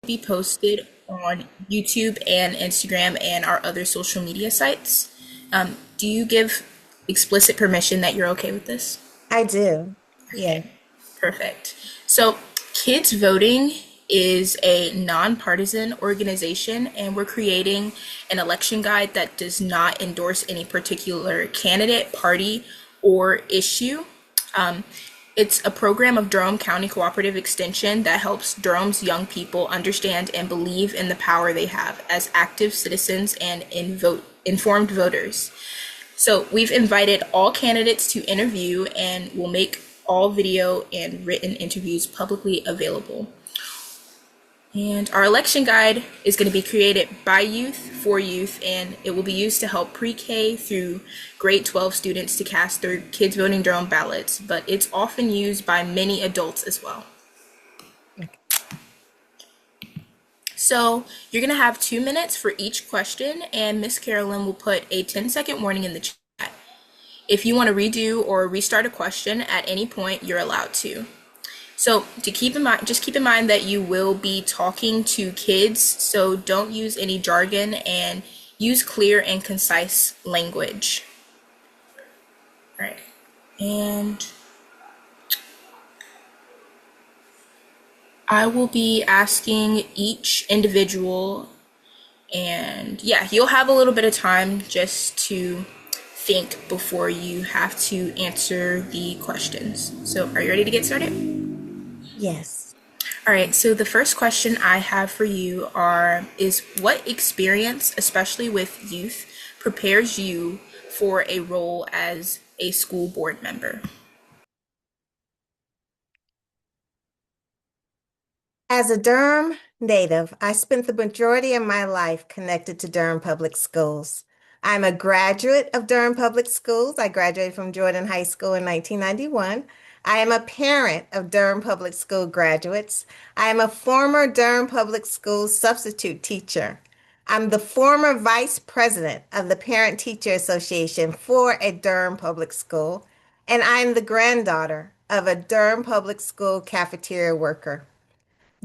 be posted on YouTube and Instagram and our other social media sites. Do you give explicit permission that you're okay with this? I do. Yeah. Okay, perfect. So, Kids Voting is a nonpartisan organization, and we're creating an election guide that does not endorse any particular candidate, party, or issue. Um, it's a program of Durham County Cooperative Extension that helps Durham's young people understand and believe in the power they have as active citizens and informed voters. So we've invited all candidates to interview and we'll make all video and written interviews publicly available. And our election guide is going to be created by youth for youth, and it will be used to help pre-K through grade 12 students to cast their Kids Voting Durham ballots, but it's often used by many adults as well. So you're going to have 2 minutes for each question, and Miss Carolyn will put a 10-second warning in the chat. If you want to redo or restart a question at any point, you're allowed to. So to keep in mind, just keep in mind that you will be talking to kids, so don't use any jargon and use clear and concise language. All right, and I will be asking each individual, and yeah, you'll have a little bit of time just to think before you have to answer the questions. So are you ready to get started? Yes. All right, so the first question I have for you is what experience, especially with youth, prepares you for a role as a school board member? As a Durham native, I spent the majority of my life connected to Durham Public Schools. I'm a graduate of Durham Public Schools. I graduated from Jordan High School in 1991. I am a parent of Durham Public School graduates. I am a former Durham Public Schools substitute teacher. I'm the former vice president of the Parent Teacher Association for a Durham Public School, and I'm the granddaughter of a Durham Public School cafeteria worker.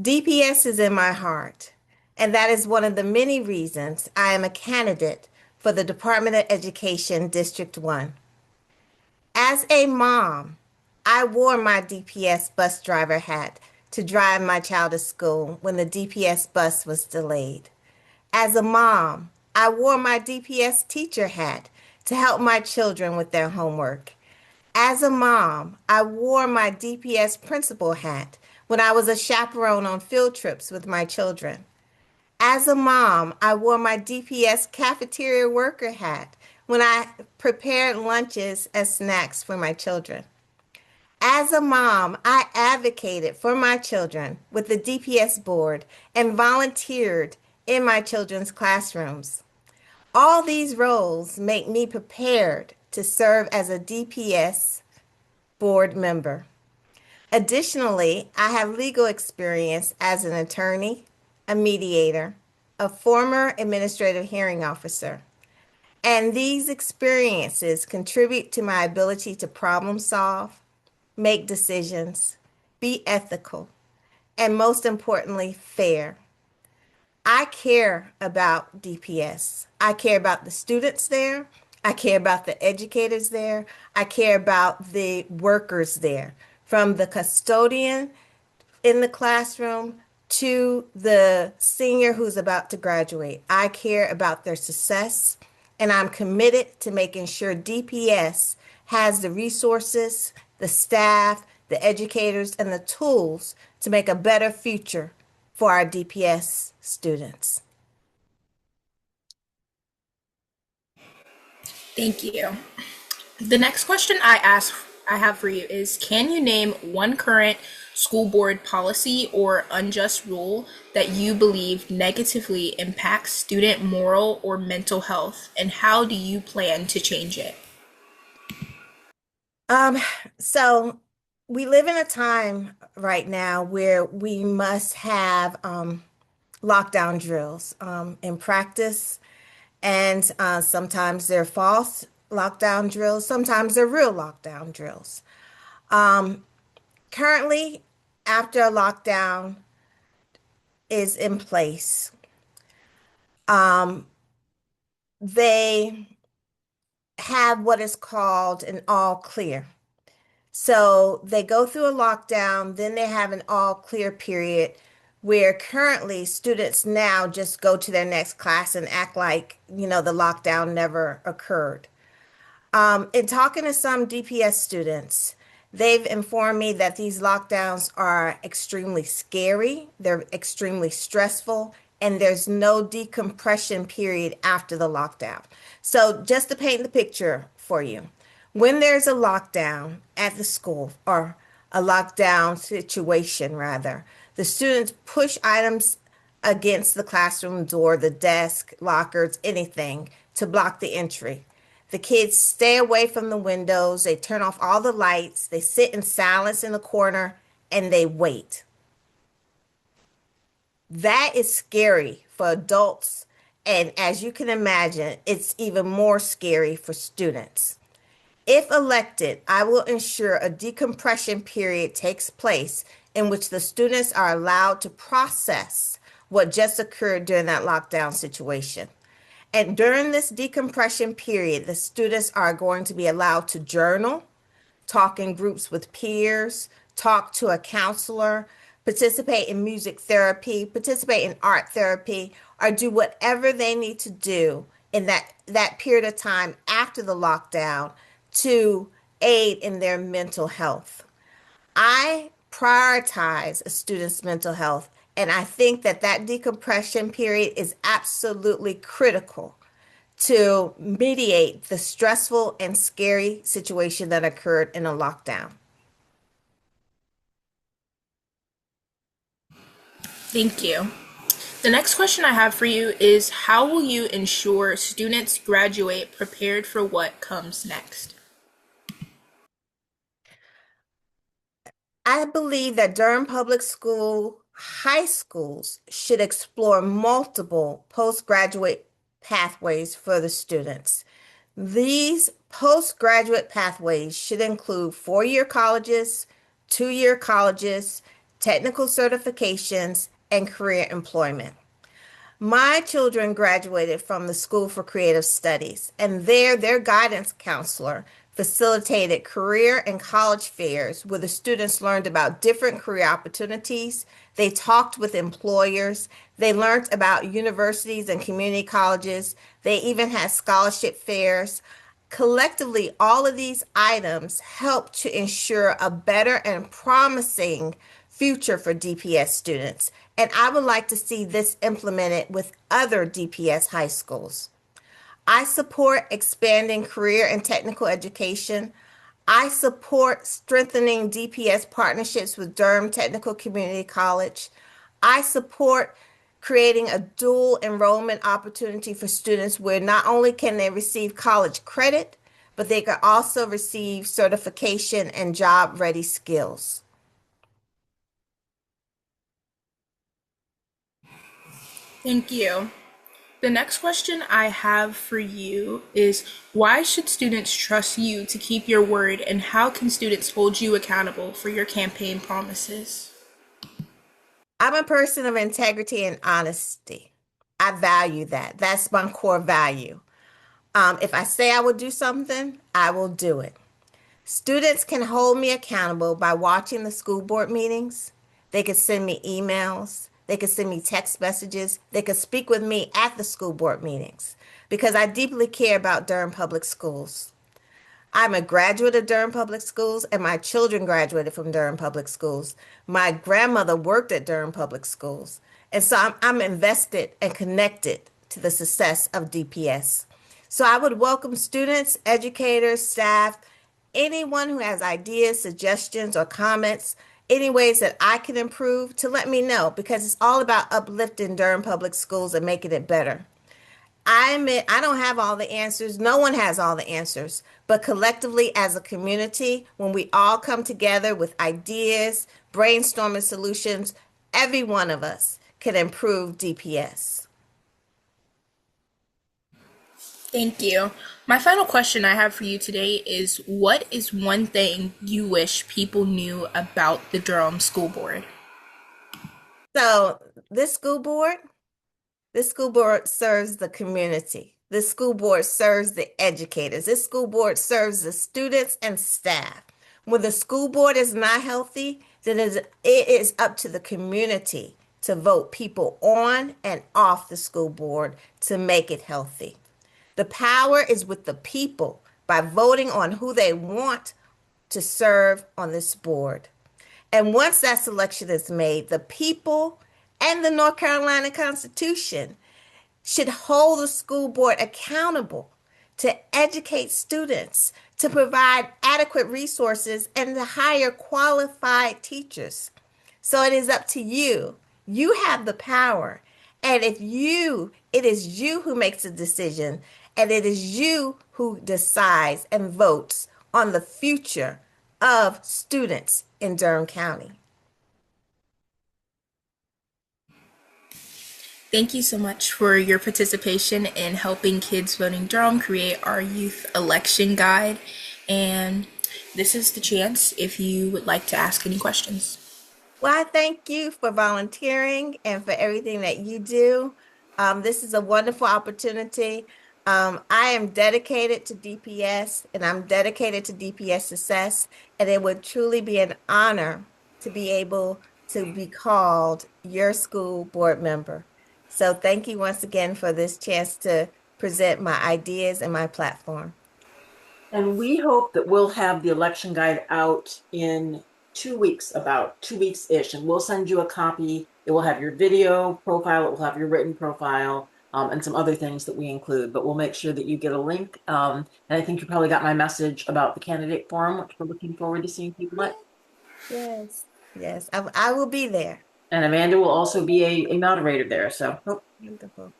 DPS is in my heart, and that is one of the many reasons I am a candidate for the Department of Education District 1. As a mom, I wore my DPS bus driver hat to drive my child to school when the DPS bus was delayed. As a mom, I wore my DPS teacher hat to help my children with their homework. As a mom, I wore my DPS principal hat when I was a chaperone on field trips with my children. As a mom, I wore my DPS cafeteria worker hat when I prepared lunches as snacks for my children. As a mom, I advocated for my children with the DPS board and volunteered in my children's classrooms. All these roles make me prepared to serve as a DPS board member. Additionally, I have legal experience as an attorney, a mediator, a former administrative hearing officer, and these experiences contribute to my ability to problem solve, make decisions, be ethical, and most importantly, fair. I care about DPS. I care about the students there. I care about the educators there. I care about the workers there, from the custodian in the classroom to the senior who's about to graduate. I care about their success, and I'm committed to making sure DPS has the resources, the staff, the educators, and the tools to make a better future for our DPS students. Thank you. The next question I have for you is can you name one current school board policy or unjust rule that you believe negatively impacts student moral or mental health, and how do you plan to change it? Um, so we live in a time right now where we must have lockdown drills in practice, and sometimes they're false lockdown drills, sometimes they're real lockdown drills. Um, Currently, after a lockdown, is in place, um, they have what is called an all clear. So they go through a lockdown, then they have an all clear period where currently students now just go to their next class and act like, the lockdown never occurred. In talking to some DPS students, they've informed me that these lockdowns are extremely scary, they're extremely stressful, and there's no decompression period after the lockdown. So, just to paint the picture for you, when there's a lockdown at the school, or a lockdown situation rather, the students push items against the classroom door, the desk, lockers, anything to block the entry. The kids stay away from the windows, they turn off all the lights, they sit in silence in the corner, and they wait. That is scary for adults, and as you can imagine, it's even more scary for students. If elected, I will ensure a decompression period takes place in which the students are allowed to process what just occurred during that lockdown situation. And during this decompression period, the students are going to be allowed to journal, talk in groups with peers, talk to a counselor, participate in music therapy, participate in art therapy, or do whatever they need to do in that period of time after the lockdown to aid in their mental health. I prioritize a student's mental health, and I think that that decompression period is absolutely critical to mediate the stressful and scary situation that occurred in a lockdown. Thank you. The next question I have for you is how will you ensure students graduate prepared for what comes next? I believe that Durham Public School high schools should explore multiple postgraduate pathways for the students. These postgraduate pathways should include four-year colleges, two-year colleges, technical certifications, and career employment. My children graduated from the School for Creative Studies, and there their guidance counselor facilitated career and college fairs where the students learned about different career opportunities. They talked with employers. They learned about universities and community colleges. They even had scholarship fairs. Collectively, all of these items help to ensure a better and promising future for DPS students. And I would like to see this implemented with other DPS high schools. I support expanding career and technical education. I support strengthening DPS partnerships with Durham Technical Community College. I support creating a dual enrollment opportunity for students where not only can they receive college credit, but they can also receive certification and job-ready skills. Thank you. The next question I have for you is why should students trust you to keep your word and how can students hold you accountable for your campaign promises? I'm a person of integrity and honesty. I value that. That's my core value. If I say I will do something, I will do it. Students can hold me accountable by watching the school board meetings. They could send me emails. They could send me text messages. They could speak with me at the school board meetings because I deeply care about Durham Public Schools. I'm a graduate of Durham Public Schools, and my children graduated from Durham Public Schools. My grandmother worked at Durham Public Schools. And so I'm invested and connected to the success of DPS. So I would welcome students, educators, staff, anyone who has ideas, suggestions, or comments, any ways that I can improve to let me know because it's all about uplifting Durham Public Schools and making it better. I admit I don't have all the answers. No one has all the answers. But collectively, as a community, when we all come together with ideas, brainstorming solutions, every one of us can improve DPS. Thank you. My final question I have for you today is what is one thing you wish people knew about the Durham School Board? So this school board, this school board serves the community. This school board serves the educators. This school board serves the students and staff. When the school board is not healthy, then it is up to the community to vote people on and off the school board to make it healthy. The power is with the people by voting on who they want to serve on this board. And once that selection is made, the people and the North Carolina Constitution should hold the school board accountable to educate students, to provide adequate resources, and to hire qualified teachers. So it is up to you. You have the power. And it is you who makes the decision, and it is you who decides and votes on the future of students in Durham County. Thank you so much for your participation in helping Kids Voting Durham create our youth election guide. And this is the chance if you would like to ask any questions. Well, I thank you for volunteering and for everything that you do. This is a wonderful opportunity. I am dedicated to DPS and I'm dedicated to DPS success, and it would truly be an honor to be able to be called your school board member. So thank you once again for this chance to present my ideas and my platform. And we hope that we'll have the election guide out in 2 weeks, about 2 weeks-ish, and we'll send you a copy. It will have your video profile, it will have your written profile, and some other things that we include, but we'll make sure that you get a link. And I think you probably got my message about the candidate forum, which we're looking forward to seeing people at. Yes, yes, I will be there. And Amanda will also be a moderator there. So, Wonderful.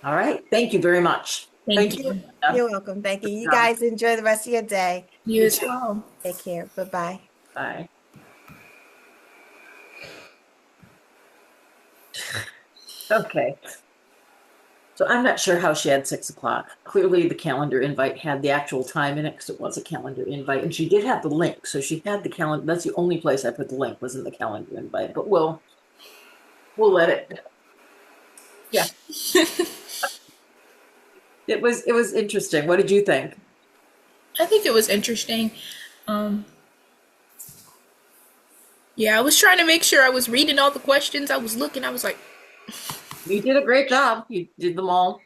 All right. Thank you very much. Thank you. You're welcome. Thank you. You guys enjoy the rest of your day. You as well. Take care. Bye-bye. Bye. Okay. So I'm not sure how she had 6 o'clock. Clearly the calendar invite had the actual time in it because it was a calendar invite, and she did have the link. So she had the calendar. That's the only place I put the link was in the calendar invite, but we'll let it. Yeah. It was interesting. What did you think? I think it was interesting. Yeah, I was trying to make sure I was reading all the questions. I was looking, I was like, You did a great job. You did them all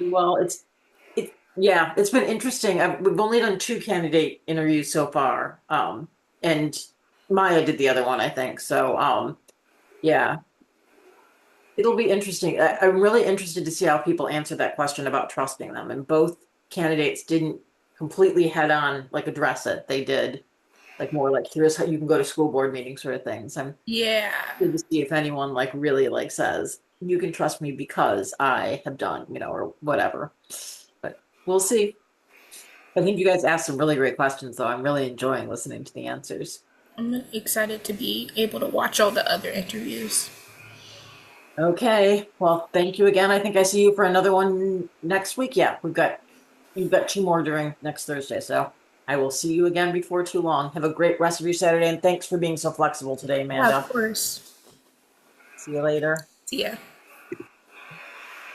well. It's been interesting. We've only done 2 candidate interviews so far. And Maya did the other one, I think. So, yeah, it'll be interesting. I'm really interested to see how people answer that question about trusting them. And both candidates didn't completely head on like address it. They did like more like, here's how you can go to school board meetings sort of things. I'm yeah. good to see if anyone like really like says, you can trust me because I have done, or whatever. But we'll see. I think you guys asked some really great questions, though. I'm really enjoying listening to the answers. I'm excited to be able to watch all the other interviews. Okay. Well, thank you again. I think I see you for another one next week. Yeah, you've got 2 more during next Thursday. So I will see you again before too long. Have a great rest of your Saturday, and thanks for being so flexible today, Amanda. Yeah, of course. See you later. See ya.